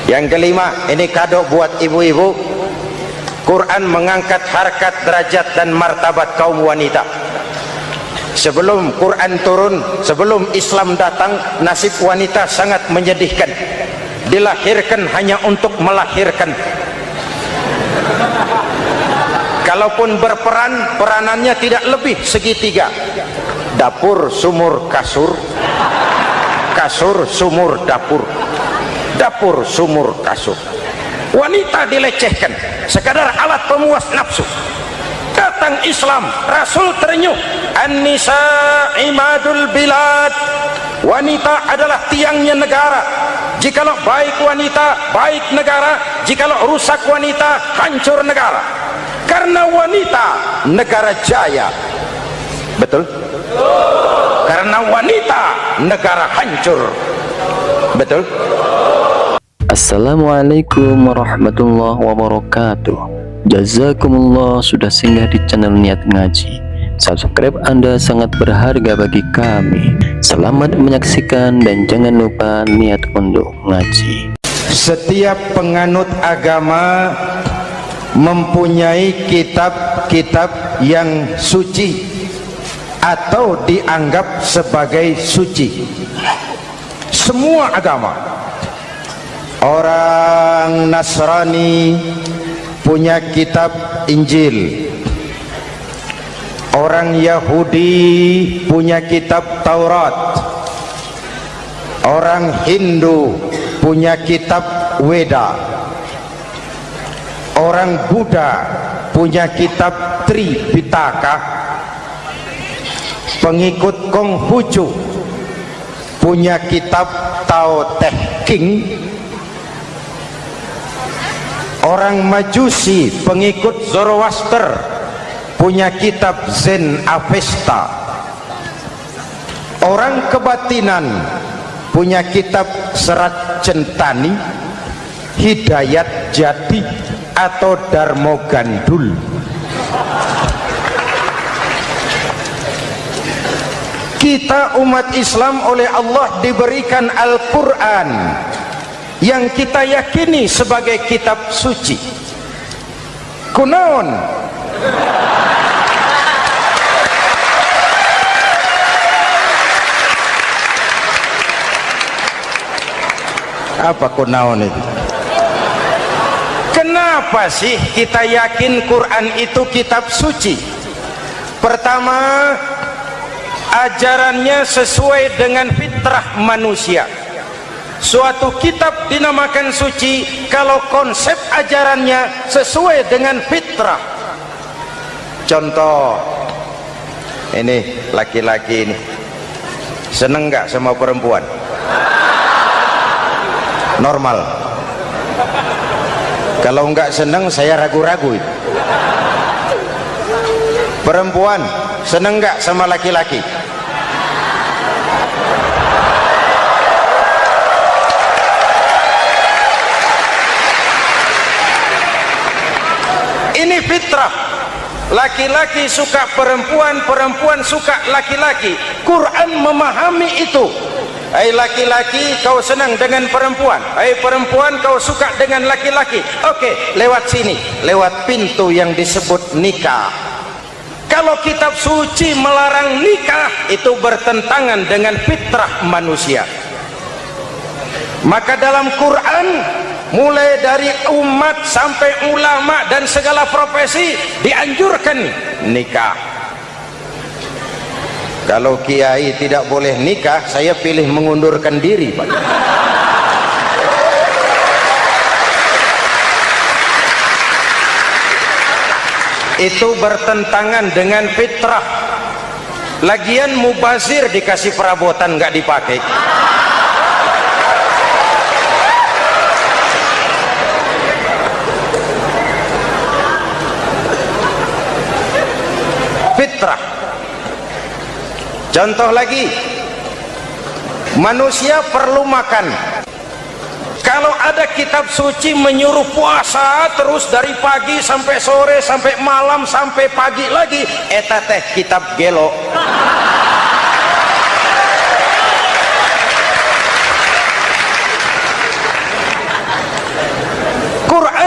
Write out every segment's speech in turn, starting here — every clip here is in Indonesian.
Yang kelima, ini kado buat ibu-ibu. Quran mengangkat harkat, derajat dan martabat kaum wanita. Sebelum Quran turun, sebelum Islam datang, nasib wanita sangat menyedihkan. Dilahirkan hanya untuk melahirkan. Kalaupun berperan, peranannya tidak lebih segitiga. Dapur, sumur, kasur. Kasur, sumur, dapur. Dapur, sumur, kasur. Wanita dilecehkan, sekadar alat pemuas nafsu. Datang Islam, Rasul terenyuh, an-nisa imadul bilad. Wanita adalah tiangnya negara. Jikalau baik wanita, baik negara. Jikalau rusak wanita, hancur negara. Karena wanita, negara jaya. Betul? Karena wanita, negara hancur. Betul? Assalamualaikum warahmatullahi wabarakatuh. Jazakumullah sudah singgah di channel Niat Ngaji. Subscribe Anda sangat berharga bagi kami. Selamat menyaksikan dan jangan lupa niat untuk ngaji. Setiap penganut agama mempunyai kitab-kitab yang suci atau dianggap sebagai suci. Semua agama. Orang Nasrani punya kitab Injil. Orang Yahudi punya kitab Taurat. Orang Hindu punya kitab Weda. Orang Buddha punya kitab Tripitaka. Pengikut Konghucu punya kitab Tao Te Ching. Orang Majusi pengikut Zoroaster punya kitab Zen Avesta. Orang kebatinan punya kitab Serat Centani, Hidayat Jati atau Darmo Gandul. Kita umat Islam oleh Allah diberikan Al-Quran yang kita yakini sebagai kitab suci. Kunaon? Apa kunaon itu? Kenapa sih kita yakin Quran itu kitab suci? Pertama, ajarannya sesuai dengan fitrah manusia. Suatu kitab dinamakan suci kalau konsep ajarannya sesuai dengan fitrah. Contoh, ini laki-laki ini seneng nggak sama perempuan? Normal. Kalau nggak seneng, saya ragu-ragu. Perempuan seneng nggak sama laki-laki? Ini fitrah. Laki-laki suka perempuan, perempuan suka laki-laki. Quran memahami itu. Hai laki-laki, kau senang dengan perempuan. Hai perempuan, kau suka dengan laki-laki. Oke, lewat sini, lewat pintu yang disebut nikah. Kalau kitab suci melarang nikah, itu bertentangan dengan fitrah manusia. Maka dalam Quran, mulai dari umat sampai ulama dan segala profesi dianjurkan nikah. Kalau kiai tidak boleh nikah, saya pilih mengundurkan diri, Pak. Itu bertentangan dengan fitrah. Lagian mubazir dikasih perabotan nggak dipakai. Fitrah. Contoh lagi, manusia perlu makan. Kalau ada kitab suci menyuruh puasa terus dari pagi sampai sore sampai malam sampai pagi lagi, eta teh kitab gelo.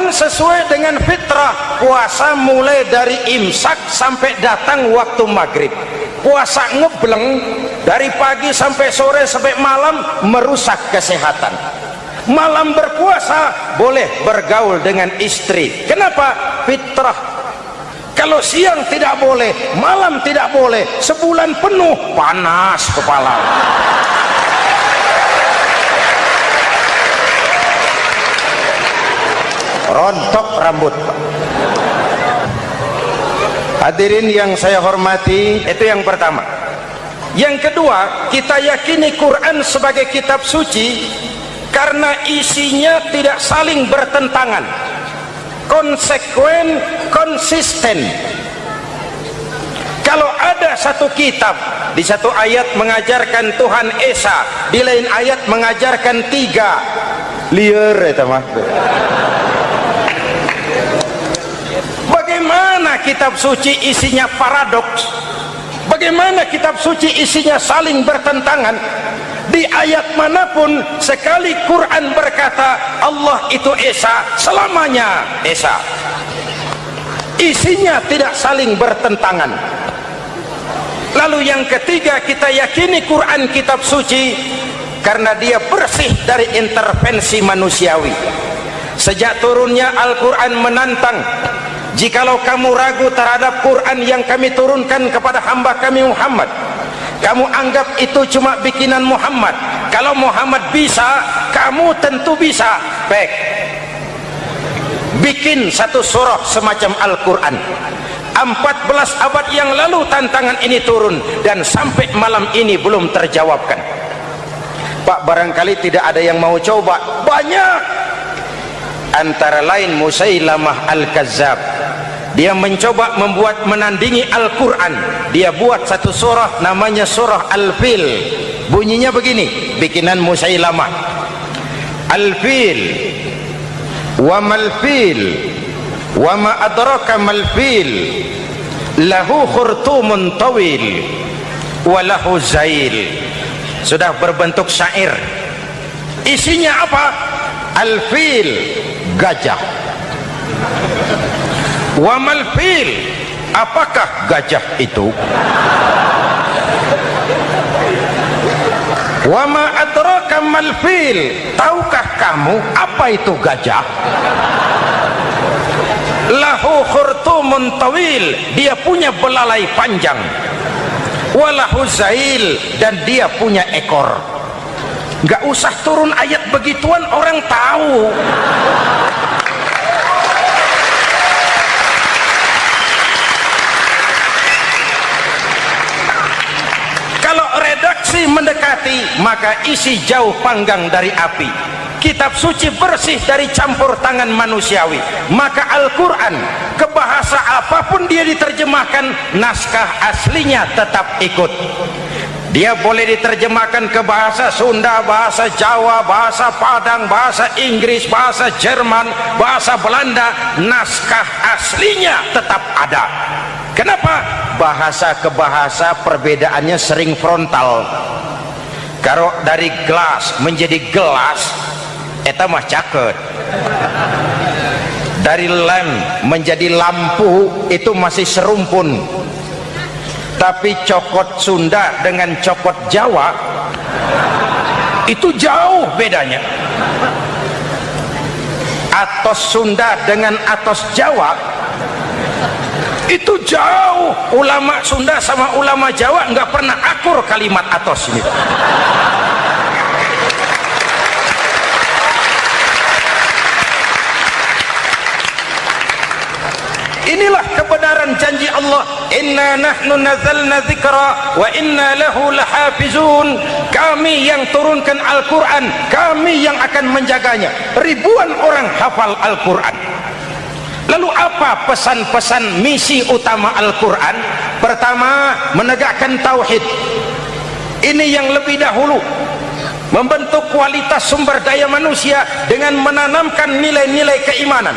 Ramadan sesuai dengan fitrah, puasa mulai dari imsak sampai datang waktu maghrib. Puasa ngebleng dari pagi sampai sore sampai malam merusak kesehatan. Malam berpuasa boleh bergaul dengan istri. Kenapa? Fitrah. Kalau siang tidak boleh, malam tidak boleh, sebulan penuh panas kepala. Rontok rambut. Hadirin yang saya hormati, itu yang pertama. Yang kedua, kita yakini Quran sebagai kitab suci karena isinya tidak saling bertentangan, konsekuen, konsisten. Kalau ada satu kitab, di satu ayat mengajarkan Tuhan Esa, di lain ayat mengajarkan tiga, liar itu mah. Bagaimana kitab suci isinya paradoks? Bagaimana kitab suci isinya saling bertentangan? Di ayat manapun sekali Quran berkata Allah itu Esa, selamanya Esa. Isinya tidak saling bertentangan. Lalu yang ketiga, kita yakini Quran kitab suci karena dia bersih dari intervensi manusiawi. Sejak turunnya Al-Quran menantang, jikalau kamu ragu terhadap Quran yang kami turunkan kepada hamba kami Muhammad, kamu anggap itu cuma bikinan Muhammad. Kalau Muhammad bisa, kamu tentu bisa. Baik, bikin satu surah semacam Al-Quran. 14 abad yang lalu tantangan ini turun dan sampai malam ini belum terjawabkan. Pak, barangkali tidak ada yang mau coba. Banyak. Antara lain Musailamah Al-Kazzab, dia mencoba membuat menandingi Al-Quran. Dia buat satu surah namanya surah Al-Fil. Bunyinya begini, bikinan Musailamah. Al-Fil wa mal-fil wa ma adraka mal-fil lahu khurtumun tawil wa lahu zail. Sudah berbentuk syair. Isinya apa? Al-Fil, gajah. Wa mal-fil, apakah gajah itu? Wa ma adraka mal-fil, tahukah kamu apa itu gajah? Lahu khurtumun tawil, dia punya belalai panjang. Wa lahu zail, dan dia punya ekor. Gak usah turun ayat begituan, orang tahu. Kalau redaksi mendekati, maka isi jauh panggang dari api. Kitab suci bersih dari campur tangan manusiawi. Maka Al-Quran, ke bahasa apapun dia diterjemahkan, naskah aslinya tetap ikut. Dia boleh diterjemahkan ke bahasa Sunda, bahasa Jawa, bahasa Padang, bahasa Inggris, bahasa Jerman, bahasa Belanda, naskah aslinya tetap ada. Kenapa? Bahasa ke bahasa perbedaannya sering frontal. Kalau dari gelas menjadi gelas, eta mah caket. Dari lamp menjadi lampu, itu masih serumpun. Tapi cokot Sunda dengan cokot Jawa itu jauh bedanya. Atos Sunda dengan atos Jawa itu jauh. Ulama Sunda sama ulama Jawa nggak pernah akur kalimat atos ini. Inilah kebenaran janji Allah, inna nahnu nazzalna dzikra wa inna lahu lahafizun. Kami yang turunkan Al-Quran, kami yang akan menjaganya. Ribuan orang hafal Al-Quran. Lalu apa pesan-pesan misi utama Al-Quran? Pertama, menegakkan tauhid. Ini yang lebih dahulu. Membentuk kualitas sumber daya manusia dengan menanamkan nilai-nilai keimanan,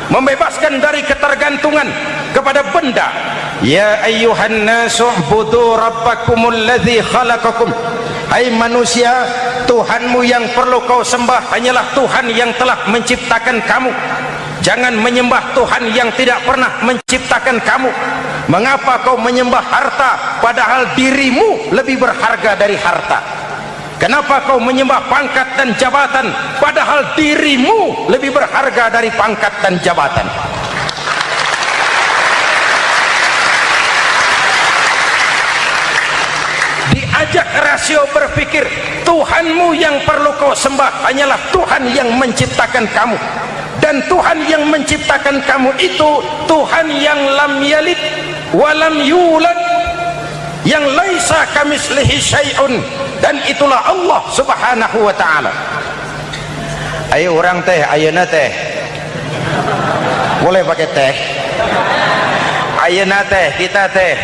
membebaskan dari ketergantungan kepada benda. Ya ayyuhan nasu ubudu rabbakumul ladzi khalaqakum. Hai manusia, Tuhanmu yang perlu kau sembah hanyalah Tuhan yang telah menciptakan kamu. Jangan menyembah Tuhan yang tidak pernah menciptakan kamu. Mengapa kau menyembah harta padahal dirimu lebih berharga dari harta? Kenapa kau menyembah pangkat dan jabatan padahal dirimu lebih berharga dari pangkat dan jabatan? Diajak rasio berpikir, Tuhanmu yang perlu kau sembah hanyalah Tuhan yang menciptakan kamu. Dan Tuhan yang menciptakan kamu itu Tuhan yang lam yalid walam yulad, yang laisa kamislihi syai'un, dan itulah Allah subhanahu wa ta'ala. Ayo orang teh, ayeuna teh boleh pakai teh, ayeuna teh kita teh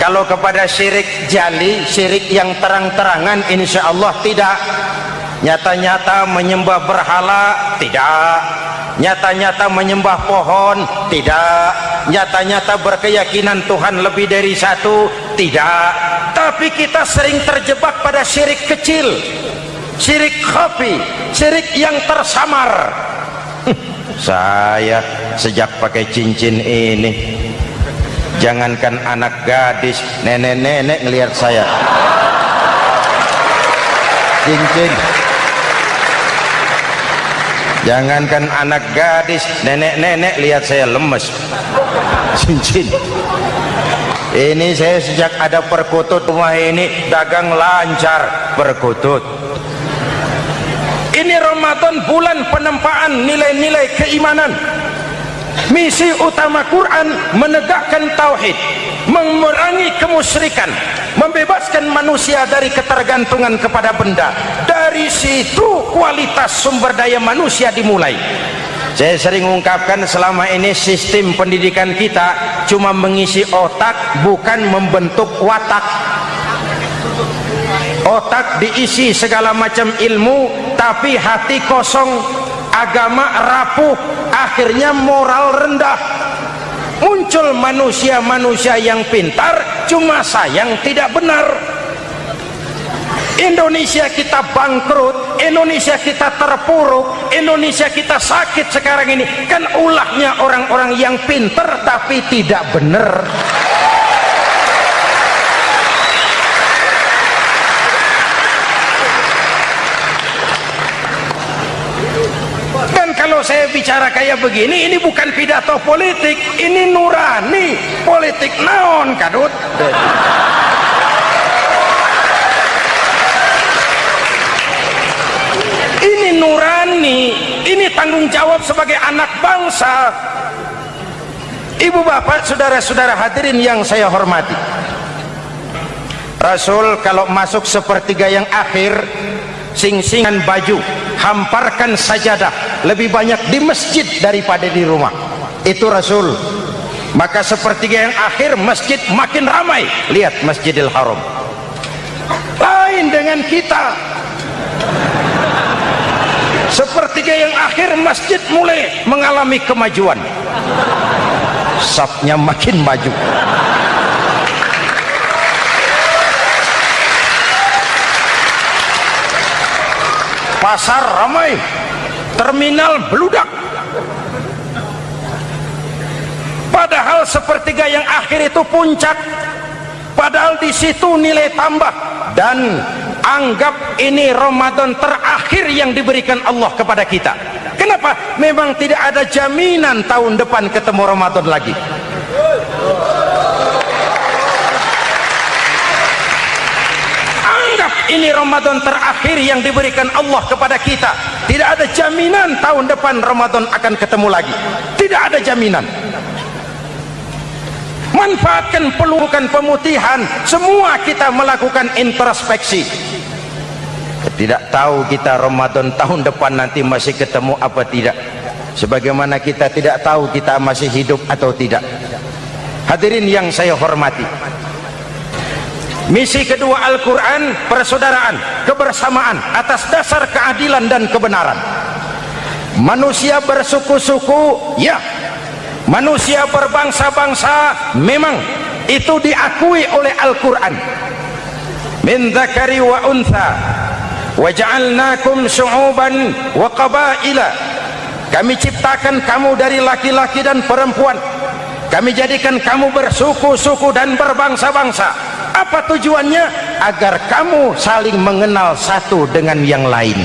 kalau kepada syirik jali, syirik yang terang-terangan, insya Allah tidak. Nyata-nyata menyembah berhala, tidak. Nyata-nyata menyembah pohon, tidak. Nyata-nyata berkeyakinan Tuhan lebih dari satu, tidak. Tapi kita sering terjebak pada syirik kecil, syirik khafi, syirik yang tersamar. Saya sejak pakai cincin ini, jangankan anak gadis, nenek-nenek ngelihat saya cincin. Jangankan anak gadis, nenek-nenek lihat saya lemes cincin. Ini saya sejak ada perkutut rumah ini dagang lancar perkutut. Ini Ramadan, bulan penempaan nilai-nilai keimanan. Misi utama Quran menegakkan tauhid, memerangi kemusyrikan, membebaskan manusia dari ketergantungan kepada benda. Dari situ kualitas sumber daya manusia dimulai. Saya sering ungkapkan, selama ini sistem pendidikan kita cuma mengisi otak, bukan membentuk watak. Otak diisi segala macam ilmu, tapi hati kosong, agama rapuh, akhirnya moral rendah. Muncul manusia-manusia yang pintar, cuma sayang tidak benar. Indonesia kita bangkrut, Indonesia kita terpuruk, Indonesia kita sakit sekarang ini kan ulahnya orang-orang yang pintar tapi tidak benar. Dan kalau saya bicara kayak begini, ini bukan pidato politik, ini nurani. Politik naon kadut. Ini nurani, ini tanggung jawab sebagai anak bangsa. Ibu bapak, saudara-saudara hadirin yang saya hormati, Rasul kalau masuk sepertiga yang akhir, sing-singan baju, hamparkan sajadah, lebih banyak di masjid daripada di rumah. Itu Rasul. Maka sepertiga yang akhir masjid makin ramai. Lihat Masjidil Haram. Lain dengan kita. Sepertiga yang akhir masjid mulai mengalami kemajuan. Safnya makin maju. Pasar ramai, terminal beludak. Padahal sepertiga yang akhir itu puncak. Padahal di situ nilai tambah. Dan anggap ini Ramadan terakhir yang diberikan Allah kepada kita. Kenapa? Memang tidak ada jaminan tahun depan ketemu Ramadan lagi. Anggap ini Ramadan terakhir yang diberikan Allah kepada kita. Tidak ada jaminan tahun depan Ramadan akan ketemu lagi. Tidak ada jaminan. Manfaatkan pelukan pemutihan. Semua kita melakukan introspeksi. Tidak tahu kita Ramadan tahun depan nanti masih ketemu apa tidak. Sebagaimana kita tidak tahu kita masih hidup atau tidak. Hadirin yang saya hormati, misi kedua Al-Quran, persaudaraan, kebersamaan atas dasar keadilan dan kebenaran. Manusia bersuku-suku, ya. Manusia berbangsa-bangsa, memang itu diakui oleh Al-Quran. Min dzakari wa untha wa ja'alnakum syu'uban wa qabaila Kami ciptakan kamu dari laki-laki dan perempuan. Kami jadikan kamu bersuku-suku dan berbangsa-bangsa. Apa tujuannya? Agar kamu saling mengenal satu dengan yang lain.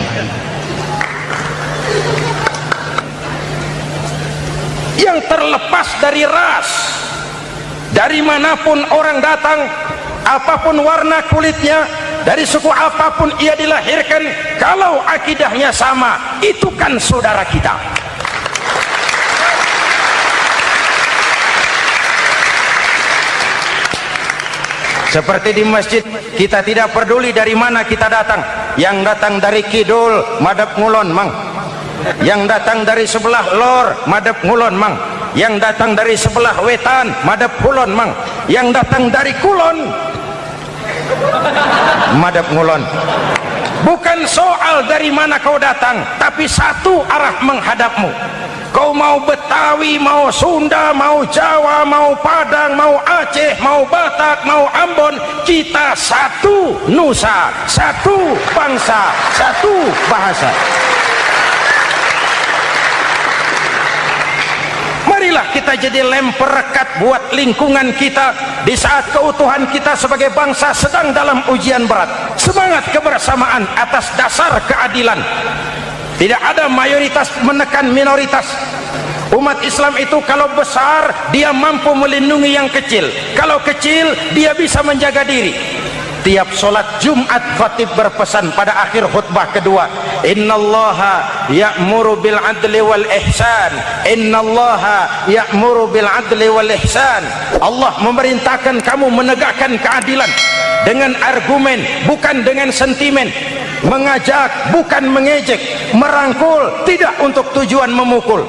Yang terlepas dari ras, dari manapun orang datang, apapun warna kulitnya, dari suku apapun ia dilahirkan, kalau akidahnya sama, itu kan saudara kita. Seperti di masjid, kita tidak peduli dari mana kita datang. Yang datang dari kidul, madhab ngulon mang. Yang datang dari sebelah lor, madhab ngulon mang. Yang datang dari sebelah wetan, madhab kulon mang. Yang datang dari kulon, madhab ngulon. Bukan soal dari mana kau datang, tapi satu arah menghadapmu. Kau mau Betawi, mau Sunda, mau Jawa, mau Padang, mau Aceh, mau Batak, mau Ambon, kita satu nusa, satu bangsa, satu bahasa. Marilah kita jadi lem perekat buat lingkungan kita di saat keutuhan kita sebagai bangsa sedang dalam ujian berat. Semangat kebersamaan atas dasar keadilan. Tidak ada mayoritas menekan minoritas. Umat Islam itu kalau besar, dia mampu melindungi yang kecil. Kalau kecil, dia bisa menjaga diri. Tiap solat Jumat khatib berpesan pada akhir khutbah kedua, innallaha ya'muru bil adli wal ihsan. Innallaha ya'muru bil adli wal ihsan. Allah memerintahkan kamu menegakkan keadilan dengan argumen, bukan dengan sentimen. Mengajak, bukan mengejek. Merangkul, tidak untuk tujuan memukul.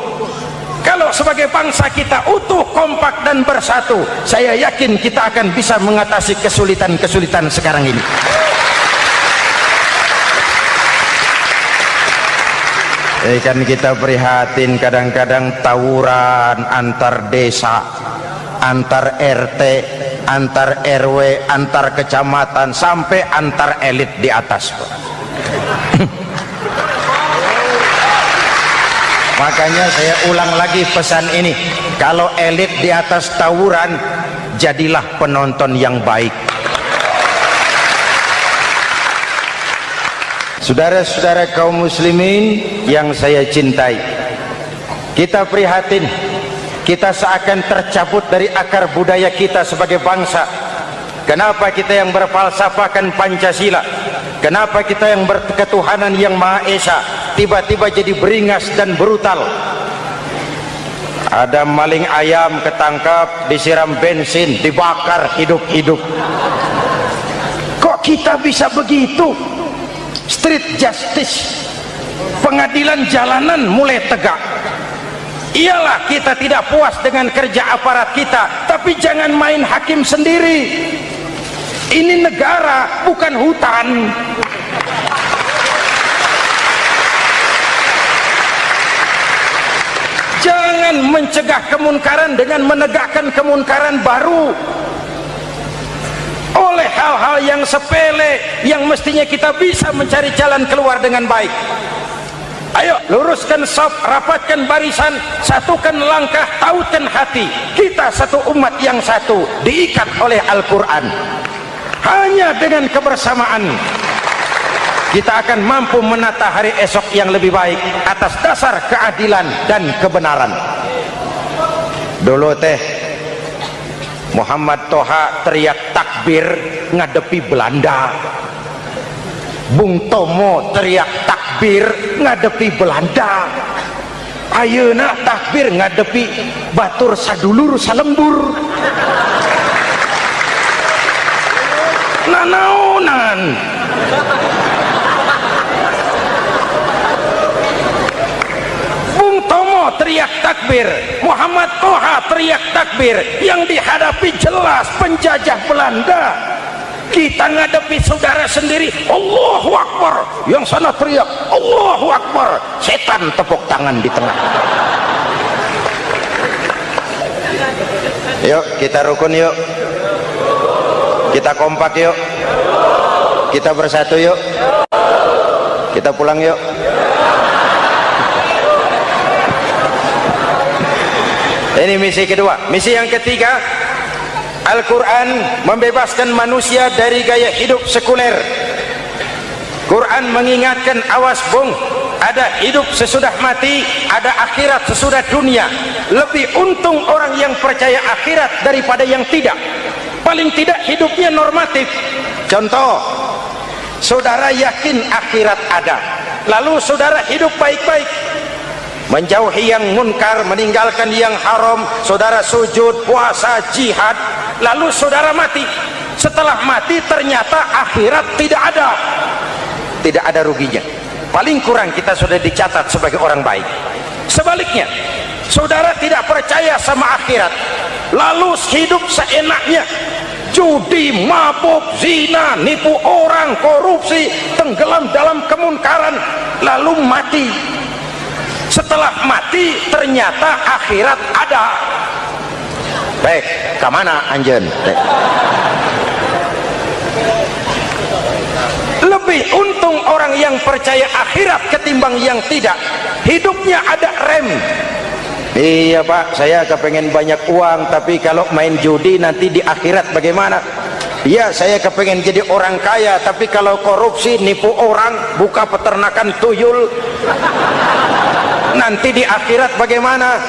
Kalau sebagai bangsa kita utuh, kompak dan bersatu, saya yakin kita akan bisa mengatasi kesulitan-kesulitan sekarang ini. Kan kita prihatin kadang-kadang tawuran antar desa, antar RT, antar RW, antar kecamatan, sampai antar elit di atas. Makanya saya ulang lagi pesan ini, kalau elit di atas tawuran, jadilah penonton yang baik. Saudara-saudara kaum muslimin yang saya cintai, kita prihatin, kita seakan tercabut dari akar budaya kita sebagai bangsa. Kenapa kita yang berfalsafahkan Pancasila, kenapa kita yang berketuhanan yang Maha Esa tiba-tiba jadi beringas dan brutal? Ada maling ayam ketangkap, disiram bensin, dibakar hidup-hidup. Kok kita bisa begitu? Street justice, pengadilan jalanan mulai tegak. Iyalah kita tidak puas dengan kerja aparat kita, tapi jangan main hakim sendiri. Ini negara, bukan hutan. Jangan mencegah kemunkaran dengan menegakkan kemunkaran baru. Oleh hal-hal yang sepele yang mestinya kita bisa mencari jalan keluar dengan baik. Ayo luruskan saf, rapatkan barisan, satukan langkah, tautkan hati. Kita satu umat yang satu, diikat oleh Al-Quran. Hanya dengan kebersamaan kita akan mampu menata hari esok yang lebih baik atas dasar keadilan dan kebenaran. Dulu teh Muhammad Toha teriak takbir ngadepi Belanda. Bung Tomo teriak takbir ngadepi Belanda. Ayeuna takbir ngadepi batur sadulur salembur. Nanaonan. Bung Tomo teriak takbir, Muhammad Toha teriak takbir, yang dihadapi jelas penjajah Belanda. Kita ngadepi saudara sendiri, Allahu Akbar, yang sana teriak Allahu Akbar, setan tepuk tangan di tengah. Yuk kita rukun, yuk kita kompak, yuk kita bersatu, yuk kita pulang, yuk. Ini misi kedua. Misi yang ketiga, Al-Quran membebaskan manusia dari gaya hidup sekuler. Quran mengingatkan, awas bung, ada hidup sesudah mati, ada akhirat sesudah dunia. Lebih untung orang yang percaya akhirat daripada yang tidak. Paling tidak hidupnya normatif. Contoh, saudara yakin akhirat ada, lalu saudara hidup baik-baik, menjauhi yang munkar, meninggalkan yang haram, saudara sujud, puasa, jihad, lalu saudara mati. Setelah mati ternyata akhirat tidak ada. Tidak ada ruginya. Paling kurang kita sudah dicatat sebagai orang baik. Sebaliknya, saudara tidak percaya sama akhirat, lalu hidup seenaknya, judi, mabuk, zina, nipu orang, korupsi, tenggelam dalam kemunkaran, lalu mati. Setelah mati ternyata akhirat ada. Baik, kemana anjen? Lebih untung orang yang percaya akhirat ketimbang yang tidak. Hidupnya ada rem. Iya pak, saya kepengen banyak uang, tapi kalau main judi nanti di akhirat bagaimana? Iya, saya kepengen jadi orang kaya, tapi kalau korupsi, nipu orang, buka peternakan tuyul, nanti di akhirat bagaimana?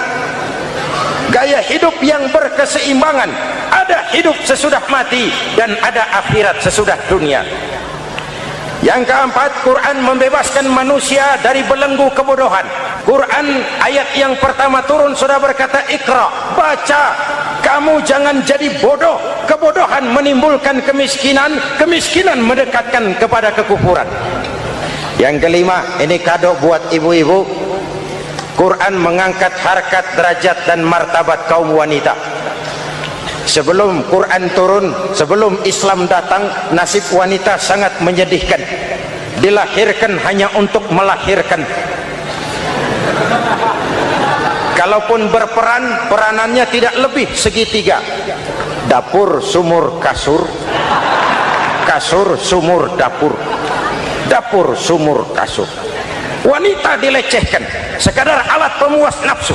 Gaya hidup yang berkeseimbangan. Ada hidup sesudah mati dan ada akhirat sesudah dunia. Yang keempat, Quran membebaskan manusia dari belenggu kebodohan. Quran ayat yang pertama turun sudah berkata, Iqra, baca, kamu jangan jadi bodoh. Kebodohan menimbulkan kemiskinan, kemiskinan mendekatkan kepada kekufuran. Yang kelima, ini kado buat ibu-ibu, Quran mengangkat harkat, derajat dan martabat kaum wanita. Sebelum Quran turun, sebelum Islam datang, nasib wanita sangat menyedihkan. Dilahirkan hanya untuk melahirkan. Kalaupun berperan, peranannya tidak lebih segitiga. Dapur, sumur, kasur. Kasur, sumur, dapur. Dapur, sumur, kasur. Wanita dilecehkan, sekadar alat pemuas nafsu.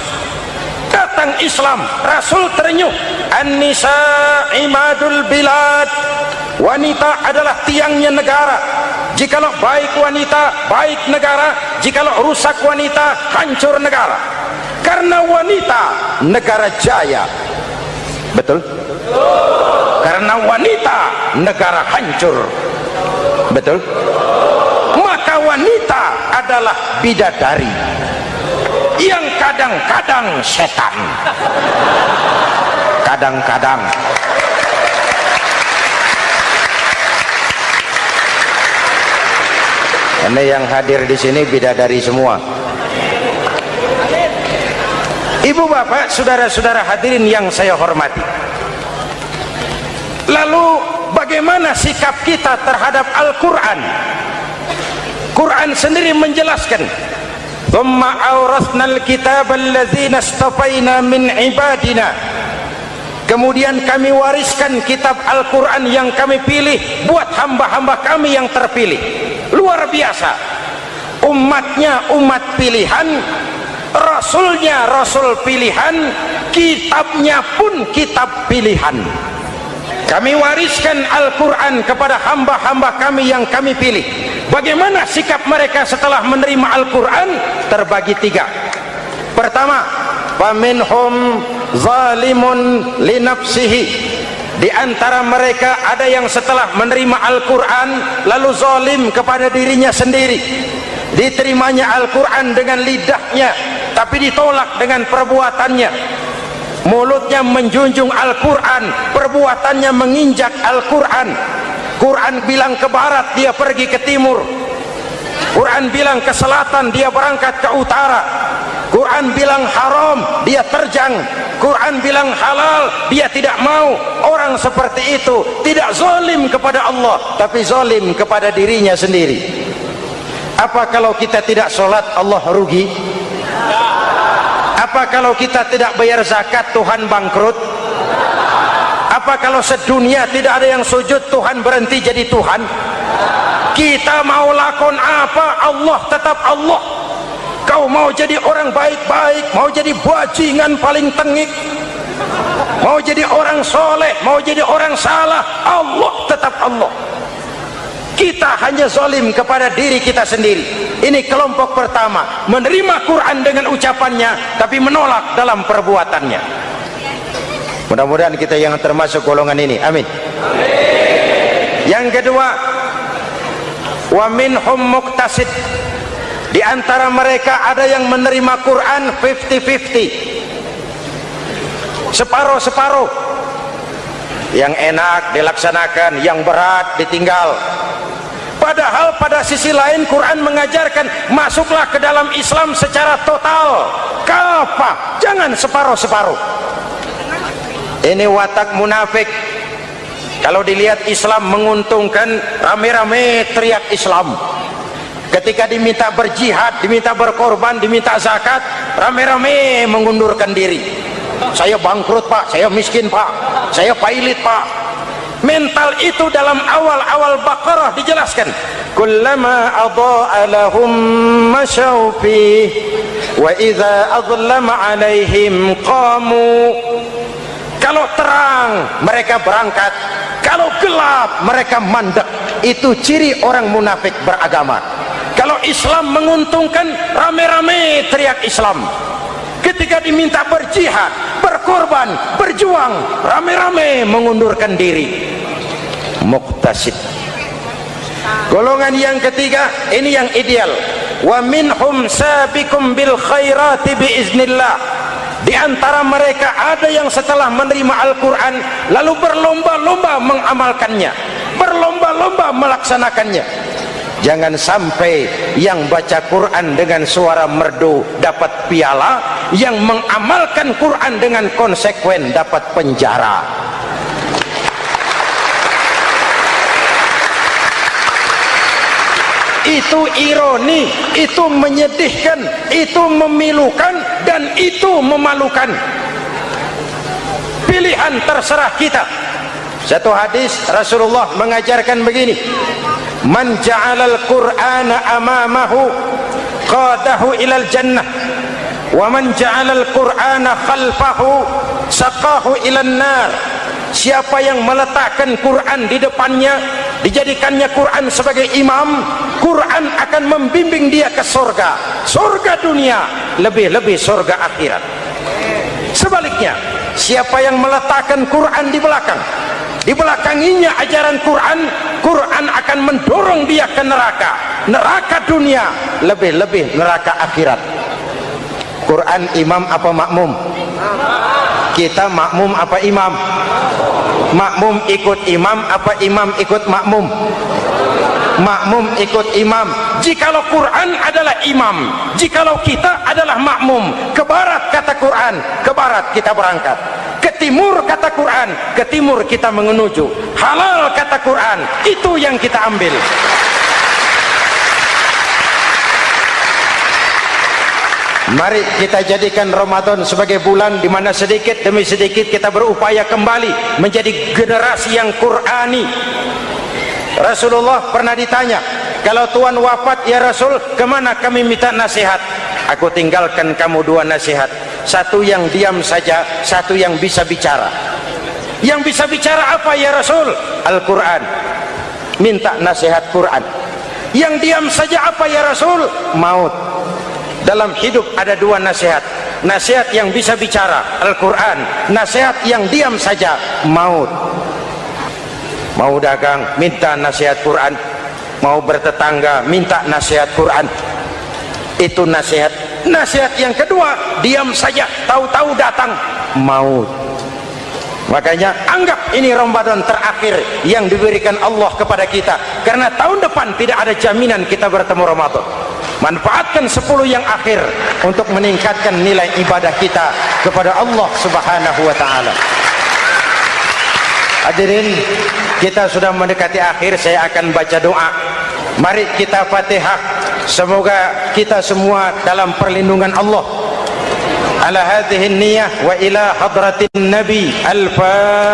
Datang Islam, Rasul terenyuh, An-nisa imadul bilad. Wanita adalah tiangnya negara. Jikalau baik wanita, baik negara. Jikalau rusak wanita, hancur negara. Karena wanita, negara jaya. Betul? Karena wanita, negara hancur. Betul? Maka wanita adalah bidadari yang kadang-kadang setan. Kadang-kadang. Karena yang hadir di sini bidadari semua. Ibu bapak, saudara-saudara hadirin yang saya hormati. Lalu bagaimana sikap kita terhadap Al-Quran? Quran sendiri menjelaskan, thumma awrasnal kitab alladzina istafaina min ibadina. Kemudian kami wariskan kitab Al-Quran yang kami pilih buat hamba-hamba kami yang terpilih. Luar biasa. Umatnya umat pilihan, rasulnya rasul pilihan, kitabnya pun kitab pilihan. Kami wariskan Al-Quran kepada hamba-hamba kami yang kami pilih. Bagaimana sikap mereka setelah menerima Al-Quran? Terbagi tiga. Pertama, faminhum zalimun linafsihi. Di antara mereka ada yang setelah menerima Al-Quran lalu zalim kepada dirinya sendiri. Diterimanya Al-Quran dengan lidahnya, tapi ditolak dengan perbuatannya. Mulutnya menjunjung Al-Quran, perbuatannya menginjak Al-Quran. Quran bilang ke barat, dia pergi ke timur. Quran bilang ke selatan, dia berangkat ke utara. Quran bilang haram, dia terjang. Quran bilang halal, dia tidak mau. Orang seperti itu tidak zalim kepada Allah, tapi zalim kepada dirinya sendiri. Apa kalau kita tidak sholat, Allah rugi? Apa kalau kita tidak bayar zakat, Tuhan bangkrut? Apa kalau sedunia tidak ada yang sujud, Tuhan berhenti jadi Tuhan? Kita mau lakon apa, Allah tetap Allah. Kau mau jadi orang baik-baik, mau jadi bajingan paling tengik, mau jadi orang soleh, mau jadi orang salah, Allah tetap Allah. Kita hanya zalim kepada diri kita sendiri. Ini kelompok pertama, menerima Quran dengan ucapannya tapi menolak dalam perbuatannya. Mudah-mudahan kita yang termasuk golongan ini, amin. Yang kedua, wa minhum muqtasid. Di antara mereka ada yang menerima Quran 50-50, separuh-separuh. Yang enak dilaksanakan, yang berat ditinggal. Padahal pada sisi lain Quran mengajarkan masuklah ke dalam Islam secara total, kafah, jangan separuh-separuh. Ini watak munafik. Kalau dilihat Islam menguntungkan, rame-rame teriak Islam. Ketika diminta berjihad, diminta berkorban, diminta zakat, rame-rame mengundurkan diri. Saya bangkrut pak, saya miskin pak, saya pailit pak. Mental itu dalam awal-awal Baqarah dijelaskan. Kullama adha'a lahum masyaw fih wa idza adlama alaihim qamu. Kalau terang mereka berangkat, kalau gelap mereka mandek. Itu ciri orang munafik beragama. Kalau Islam menguntungkan, rame-rame teriak Islam. Ketika diminta berjihad, berkorban, berjuang, rame-rame mengundurkan diri. Muqtasid. Golongan yang ketiga, ini yang ideal. Wa minhum sabiqum bil khairati biiznillah. Di antara mereka ada yang setelah menerima Al-Quran lalu berlomba-lomba mengamalkannya, berlomba-lomba melaksanakannya. Jangan sampai yang baca Quran dengan suara merdu dapat piala, yang mengamalkan Quran dengan konsekuen dapat penjara. Itu ironi, itu menyedihkan, itu memilukan, dan itu memalukan. Pilihan terserah kita. Satu hadis Rasulullah mengajarkan begini: man ja'alal qur'ana amamahu qadahu ilal jannah wa man ja'alal qur'ana khalfahu saqahu ilan nar. Siapa yang meletakkan Quran di depannya, dijadikannya Quran sebagai imam, Quran akan membimbing dia ke surga, surga dunia, lebih-lebih surga akhirat. Sebaliknya, siapa yang meletakkan Quran di belakang, dibelakanginya ajaran Quran, Quran akan mendorong dia ke neraka, neraka dunia, lebih-lebih neraka akhirat. Quran imam apa makmum? Kita makmum apa imam? Makmum ikut imam apa imam ikut makmum? Makmum ikut imam. Jikalau Quran adalah imam, jikalau kita adalah makmum, ke barat kata Quran, ke barat kita berangkat. Ke timur kata Quran, ke timur kita menuju. Halal kata Quran, itu yang kita ambil. Mari kita jadikan Ramadan sebagai bulan di mana sedikit demi sedikit kita berupaya kembali menjadi generasi yang Qurani. Rasulullah pernah ditanya, kalau Tuhan wafat ya Rasul, kemana kami minta nasihat? Aku tinggalkan kamu dua nasihat, satu yang diam saja, satu yang bisa bicara. Yang bisa bicara apa ya Rasul? Al-Quran. Minta nasihat Quran. Yang diam saja apa ya Rasul? Maut. Dalam hidup ada dua nasihat. Nasihat yang bisa bicara, Al-Quran. Nasihat yang diam saja, maut. Mau dagang, minta nasihat Quran. Mau bertetangga, minta nasihat Quran. Itu nasihat. Nasihat yang kedua, diam saja, tahu-tahu datang maut. Makanya anggap ini Ramadan terakhir yang diberikan Allah kepada kita, karena tahun depan tidak ada jaminan kita bertemu Ramadan. Manfaatkan 10 yang akhir untuk meningkatkan nilai ibadah kita kepada Allah Subhanahu wa ta'ala. Hadirin, kita sudah mendekati akhir, saya akan baca doa. Mari kita Fatihah. Semoga kita semua dalam perlindungan Allah. Ala hadhihi niyah wa ila hadratin Nabi. Al-Fatihah.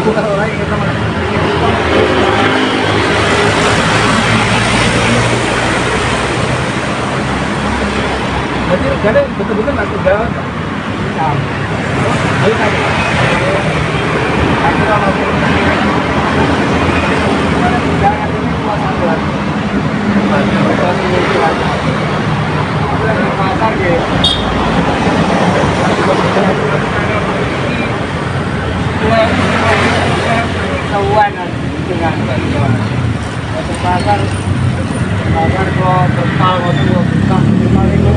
Berarti regane betul-betul nggak tunggal. Ayo kami. Aku mau jangan ini puasa buat. Pasar gitu. Tahuan dengan pasar pasar kalau total waktu bukan 5.000.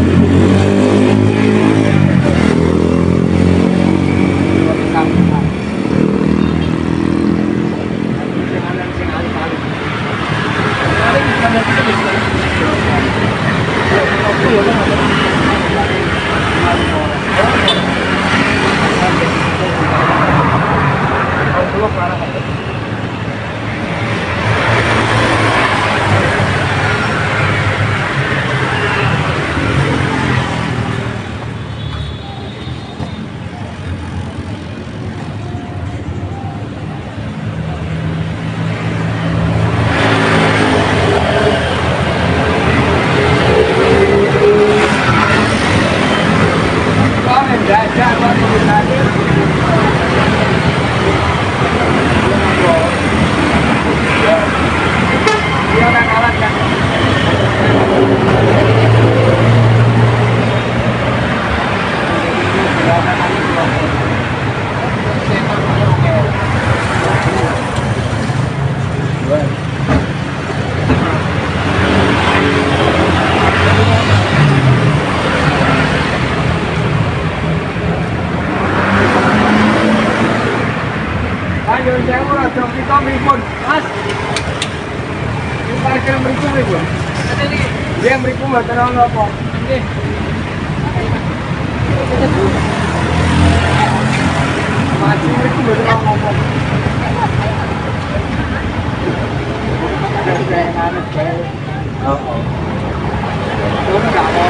Ayo saya mau ada kita berikut, Mas. Kita kira berikut berikut. Dia berikut nggak terlalu apa. Masih berikut nggak terlalu apa. Oh. Itu nggak apa.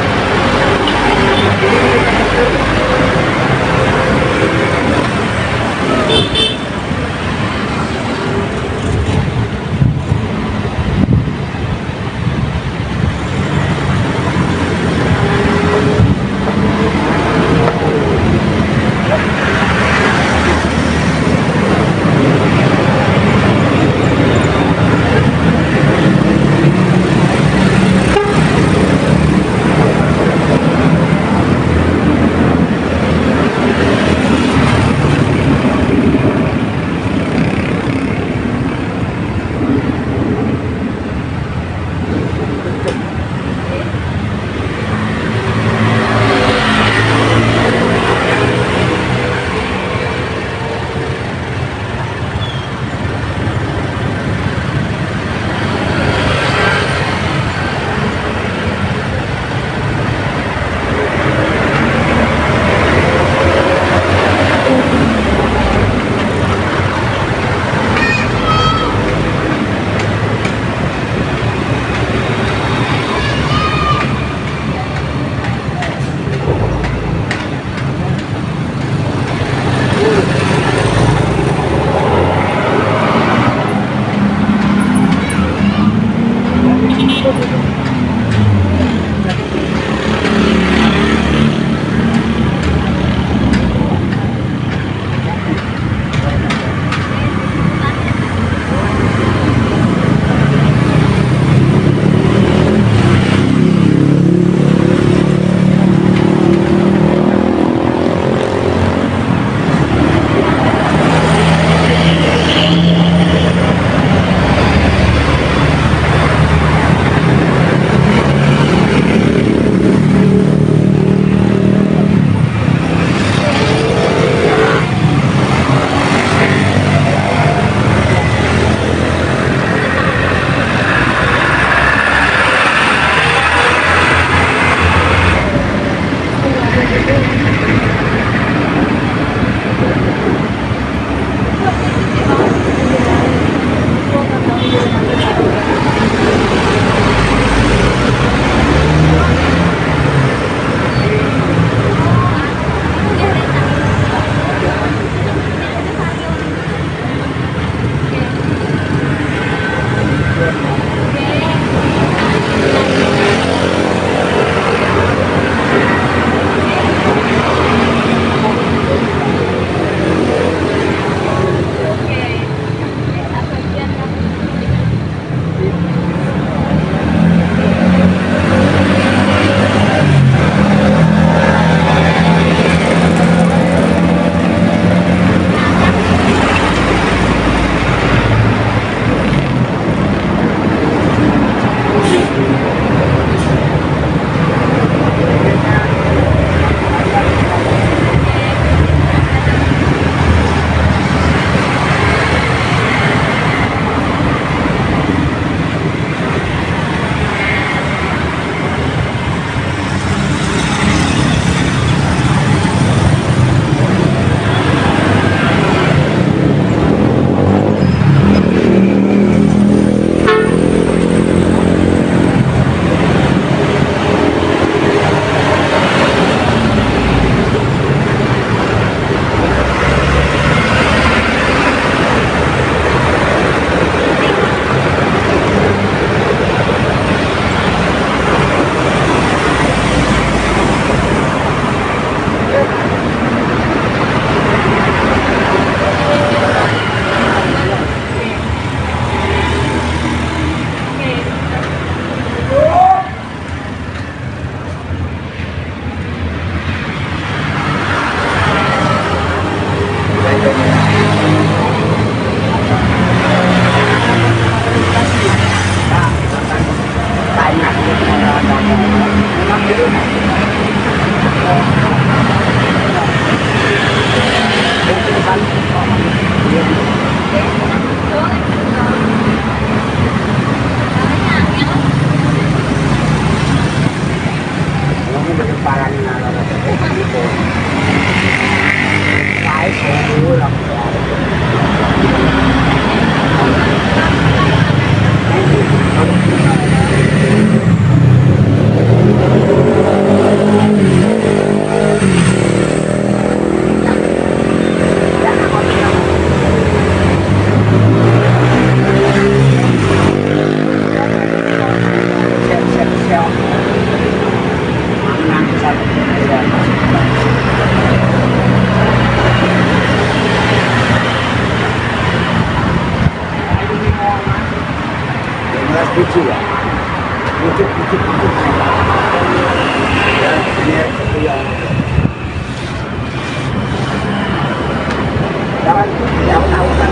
Lucu ya. Lucu. Ya, ini satu yang. Jangan yang tahu kan.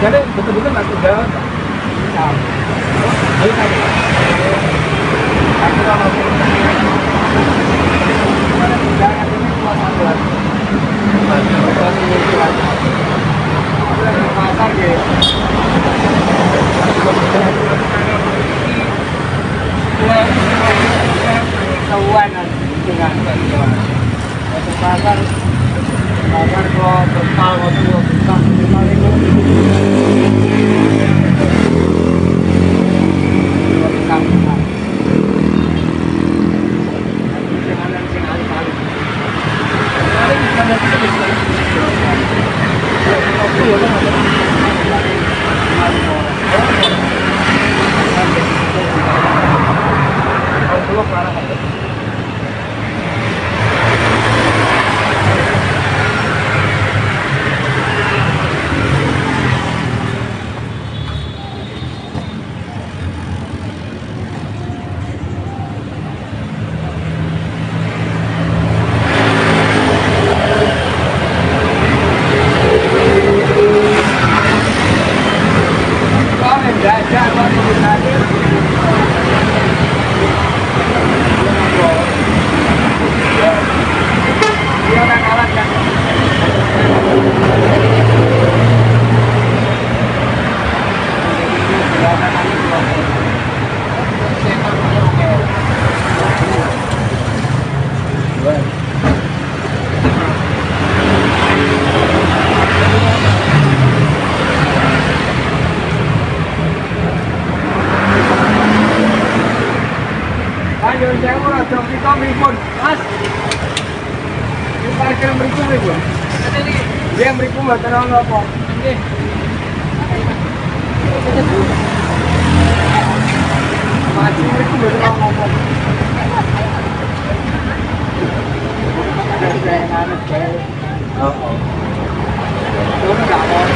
Jadi betul-betul masuk jalan. Ayo tadi. Aku kalau jangan ini puasa buat. Pasar ya. Kawan dengan pasar pasar kok total waktu besar 5.000. saya mau jam kita berikut, mas. Ini parkir berikut berikut. Dia yang berikut mas, terang apa? Masih berikut terang apa? Oh. Đúng rồi.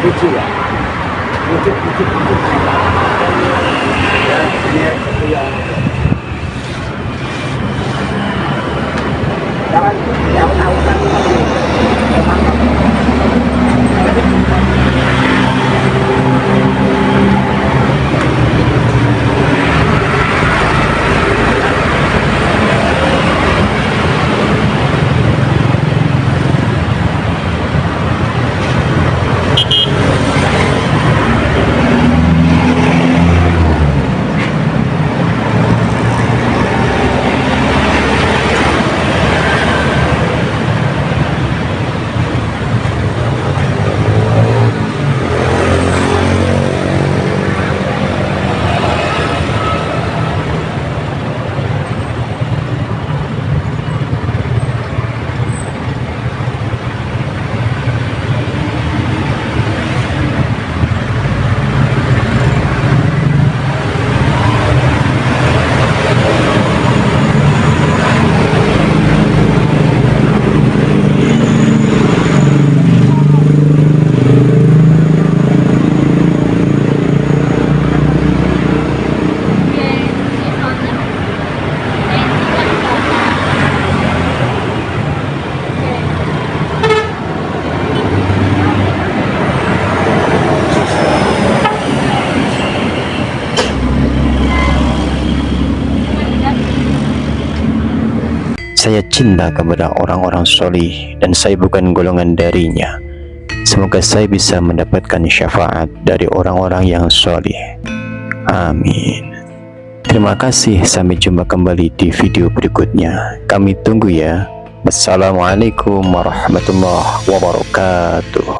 Puji ya. Puji. Ya, ini satu yang. Jangan yang tahu kan. Saya cinta kepada orang-orang solih dan saya bukan golongan darinya. Semoga saya bisa mendapatkan syafaat dari orang-orang yang solih. Amin. Terima kasih, sampai jumpa kembali di video berikutnya. Kami tunggu ya. Wassalamualaikum warahmatullahi wabarakatuh.